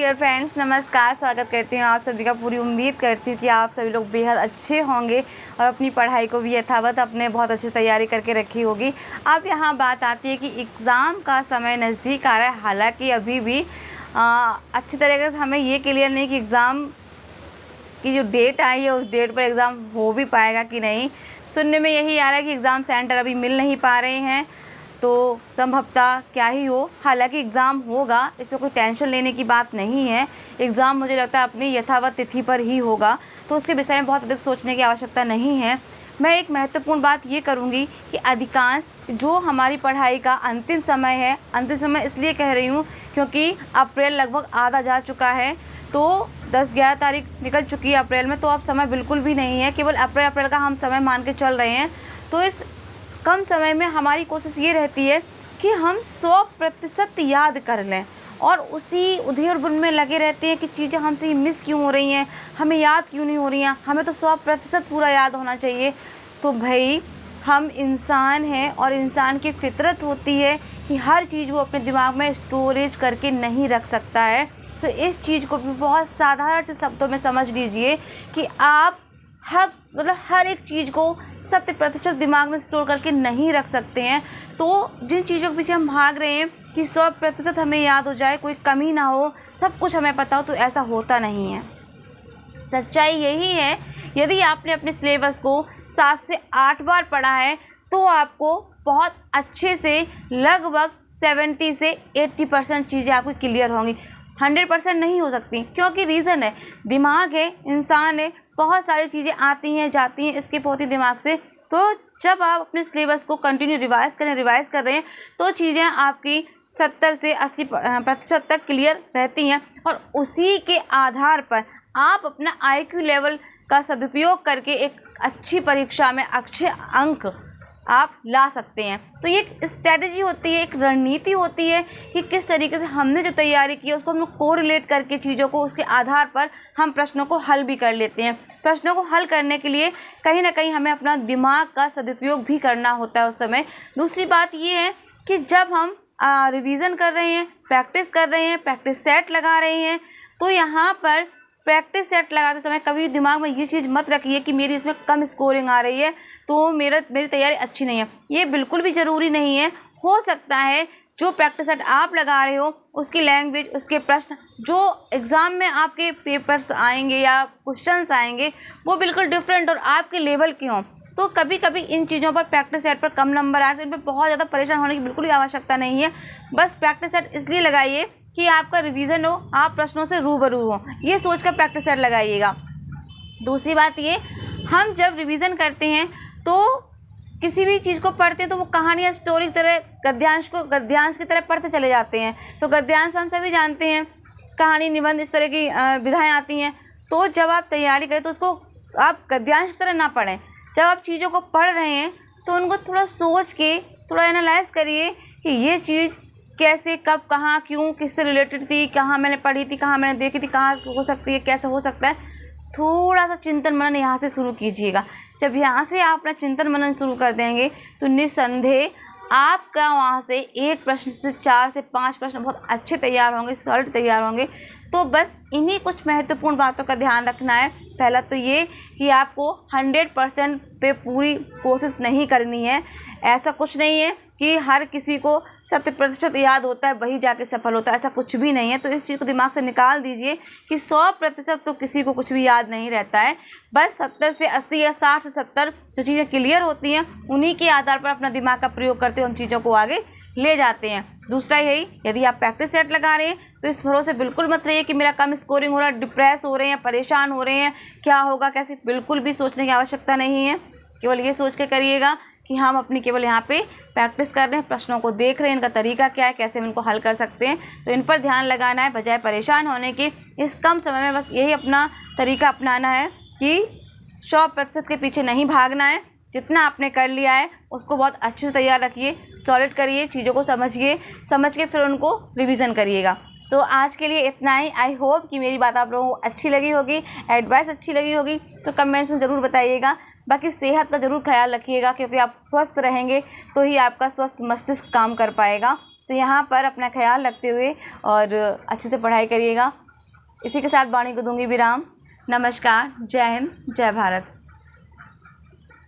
Dear friends, नमस्कार। स्वागत करती हूँ आप सभी का। पूरी उम्मीद करती हूँ कि आप सभी लोग बेहद अच्छे होंगे और अपनी पढ़ाई को भी यथावत अपने बहुत अच्छी तैयारी करके रखी होगी। अब यहाँ बात आती है कि एग्ज़ाम का समय नज़दीक आ रहा है। हालांकि अभी भी अच्छी तरीके से हमें ये क्लियर नहीं कि एग्ज़ाम की जो डेट आई है उस डेट पर एग्ज़ाम हो भी पाएगा कि नहीं। सुनने में यही आ रहा है कि एग्ज़ाम सेंटर अभी मिल नहीं पा रहे हैं, तो संभवतः क्या ही हो। हालांकि एग्ज़ाम होगा, इसमें कोई टेंशन लेने की बात नहीं है। एग्ज़ाम मुझे लगता है अपनी यथावत तिथि पर ही होगा, तो उसके विषय में बहुत अधिक सोचने की आवश्यकता नहीं है। मैं एक महत्वपूर्ण बात ये करूँगी कि अधिकांश जो हमारी पढ़ाई का अंतिम समय है, अंतिम समय इसलिए कह रही हूँ क्योंकि अप्रैल लगभग आधा जा चुका है, तो 10-11 तारीख निकल चुकी है अप्रैल में, तो अब समय बिल्कुल भी नहीं है। केवल अप्रैल का हम समय मान के चल रहे हैं। तो इस कम समय में हमारी कोशिश ये रहती है कि हम 100% याद कर लें और उसी उधेड़ बुन में लगे रहते हैं कि चीज़ें हमसे मिस क्यों हो रही हैं, हमें याद क्यों नहीं हो रही हैं, हमें तो 100% पूरा याद होना चाहिए। तो भाई, हम इंसान हैं और इंसान की फितरत होती है कि हर चीज़ वो अपने दिमाग में स्टोरेज करके नहीं रख सकता है। तो इस चीज़ को भी बहुत साधारण से शब्दों में समझ लीजिए कि आप हर एक चीज़ को 100% दिमाग में स्टोर करके नहीं रख सकते हैं। तो जिन चीज़ों के पीछे हम भाग रहे हैं कि 100% हमें याद हो जाए, कोई कमी ना हो, सब कुछ हमें पता हो, तो ऐसा होता नहीं है। सच्चाई यही है, यदि आपने अपने सिलेबस को 7 से 8 बार पढ़ा है तो आपको बहुत अच्छे से लगभग 70 से 80% चीज़ें आपकी क्लियर होंगी। 100% नहीं हो सकती, क्योंकि रीज़न है, दिमाग है, इंसान है, बहुत सारी चीज़ें आती हैं जाती हैं, स्किप होती दिमाग से। तो जब आप अपने सिलेबस को कंटिन्यू रिवाइज़ कर रहे हैं तो चीज़ें आपकी 70 से 80% तक क्लियर रहती हैं और उसी के आधार पर आप अपना IQ लेवल का सदुपयोग करके एक अच्छी परीक्षा में अच्छे अंक आप ला सकते हैं। तो ये एक स्ट्रैटेजी होती है, एक रणनीति होती है कि किस तरीके से हमने जो तैयारी की है उसको हम लोग कोरिलेट करके चीज़ों को, उसके आधार पर हम प्रश्नों को हल भी कर लेते हैं। प्रश्नों को हल करने के लिए कहीं ना कहीं हमें अपना दिमाग का सदुपयोग भी करना होता है उस समय। दूसरी बात ये है कि जब हम रिवीज़न कर रहे हैं, प्रैक्टिस कर रहे हैं, प्रैक्टिस सेट लगा रहे हैं, तो यहाँ पर प्रैक्टिस सेट लगाते समय कभी दिमाग में ये चीज़ मत रखिए कि मेरी इसमें कम स्कोरिंग आ रही है तो मेरी तैयारी अच्छी नहीं है। ये बिल्कुल भी ज़रूरी नहीं है। हो सकता है जो प्रैक्टिस सेट आप लगा रहे हो उसकी लैंग्वेज, उसके प्रश्न जो एग्ज़ाम में आपके पेपर्स आएंगे या क्वेश्चंस आएंगे वो बिल्कुल डिफरेंट और आपके लेवल के हों। तो कभी कभी इन चीज़ों पर प्रैक्टिस सेट पर कम नंबर आए तो इन पर बहुत ज़्यादा परेशान होने की बिल्कुल भी आवश्यकता नहीं है। बस प्रैक्टिस सेट इसलिए लगाइए कि आपका रिवीजन हो, आप प्रश्नों से रूबरू हो, ये सोचकर प्रैक्टिस सेट लगाइएगा। दूसरी बात ये, हम जब रिवीजन करते हैं तो किसी भी चीज़ को पढ़ते हैं तो वो कहानी या स्टोरी की तरह गद्यांश की तरह पढ़ते चले जाते हैं। तो गद्यांश हम सभी जानते हैं, कहानी, निबंध, इस तरह की विधाएँ आती हैं। तो जब आप तैयारी करें तो उसको आप गद्यांश की तरह ना पढ़ें। जब आप चीज़ों को पढ़ रहे हैं तो उनको थोड़ा सोच के, थोड़ा एनालाइज करिए कि ये चीज़ कैसे, कब, कहाँ, क्यों, किससे रिलेटेड थी, कहाँ मैंने पढ़ी थी, कहाँ मैंने देखी थी, कहाँ हो सकती है, कैसे हो सकता है। थोड़ा सा चिंतन मनन यहाँ से शुरू कीजिएगा। जब यहाँ से आप अपना चिंतन मनन शुरू कर देंगे तो निस्संदेह आपका वहाँ से 1 प्रश्न से 4 से 5 प्रश्न बहुत अच्छे तैयार होंगे, सॉलिड तैयार होंगे। तो बस इन्हीं कुछ महत्वपूर्ण बातों का ध्यान रखना है। पहला तो ये कि आपको 100% पे पूरी कोशिश नहीं करनी है। ऐसा कुछ नहीं है कि हर किसी को 100% याद होता है वही जाके सफल होता है, ऐसा कुछ भी नहीं है। तो इस चीज़ को दिमाग से निकाल दीजिए कि 100% तो किसी को कुछ भी याद नहीं रहता है। बस 70 से 80 या 60 से 70 जो चीज़ें क्लियर होती हैं उन्हीं के आधार पर अपना दिमाग का प्रयोग करते हुए हम चीज़ों को आगे ले जाते हैं। दूसरा यही, यदि आप प्रैक्टिस सेट लगा रहे हैं तो इस भरोसे बिल्कुल मत रहिए कि मेरा कम स्कोरिंग हो रहा है, डिप्रेस हो रहे हैं, परेशान हो रहे हैं, क्या होगा कैसे। बिल्कुल भी सोचने की आवश्यकता नहीं है। केवल ये सोच के करिएगा कि हम अपनी केवल यहाँ पे प्रैक्टिस कर रहे हैं, प्रश्नों को देख रहे हैं, इनका तरीका क्या है, कैसे हम इनको हल कर सकते हैं। तो इन पर ध्यान लगाना है बजाय परेशान होने के। इस कम समय में बस यही अपना तरीका अपनाना है कि 100% के पीछे नहीं भागना है। जितना आपने कर लिया है उसको बहुत अच्छे से तैयार रखिए, सॉलिड करिए, चीज़ों को समझ के फिर उनको रिवीजन करिएगा। तो आज के लिए इतना ही। आई होप कि मेरी बात आप लोगों को अच्छी लगी होगी, एडवाइस अच्छी लगी होगी। तो कमेंट्स में ज़रूर बताइएगा। बाकी सेहत का ज़रूर ख्याल रखिएगा, क्योंकि आप स्वस्थ रहेंगे तो ही आपका स्वस्थ मस्तिष्क काम कर पाएगा। तो यहाँ पर अपना ख्याल रखते हुए और अच्छे से पढ़ाई करिएगा। इसी के साथ वाणी को दूंगी विराम। नमस्कार, जय हिंद, जय भारत।